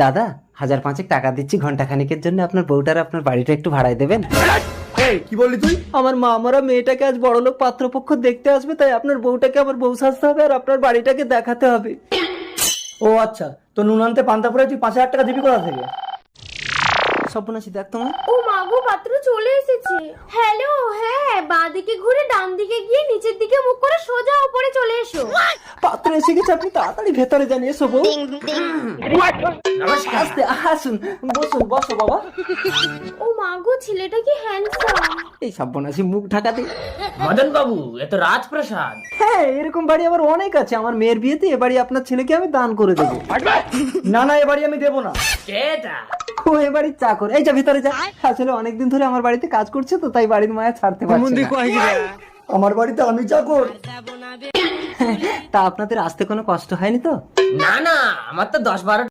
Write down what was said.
দাদা 1000 টাকা দিচ্ছি ঘন্টা খানিকের জন্য, আপনার বউটার আপনার বাড়িটা একটু ভাড়ায় দেবেন? এই কি বললি তুই? আমার মা মরা মেয়েটাকে আজ বড়লোক পাত্রপক্ষ দেখতে আসবে, তাই আপনার বউটাকে আমার বউ সাজতে হবে আর আপনার বাড়িটাকে দেখাতে হবে। ও আচ্ছা, তো নুন আনতে পান্তা পরে তুই 5000 টাকা দিবি কোথা থেকে? সর্বনাশী দেখ তোমার। ও মাগো, পাত্র চলে এসেছে। হ্যালো, হ্যাঁ, বাঁ দিকে ঘুরে ডান দিকে গিয়ে নিচের দিকে মুখ করে সোজা উপরে চলে এসো। পাত্র এসে গেছে, আপনি তাড়াতাড়ি ভেতরে যান। এসো বউ। আস্তে আসুন, বসুন, বসো বাবা। ও মাগো, ছেলেটা কি হ্যান্ডসাম। এই সর্বনাশী মুখ ঢাকাতে। মদন বাবু, এ তো রাজপ্রাসাদ। হ্যাঁ, এরকম বাড়ি আমার অনেক আছে। আমার মেয়ের বিয়েতে এ বাড়ি আপনার ছেলেকে আমি দান করে দেবো। না না, এ বাড়ি আমি দেবো না। কেটা? ও এ বাড়ির চাকর। এই যা ভিতরে যা। আসলে অনেকদিন ধরে আমার বাড়িতে কাজ করছে তো, তাই বাড়ির মায়া ছাড়তে পারছে না। আমার বাড়িতে আমি চাকর? তা আপনাদের আসতে কোনো কষ্ট হয়নি তো? না না, আমার তো 10-12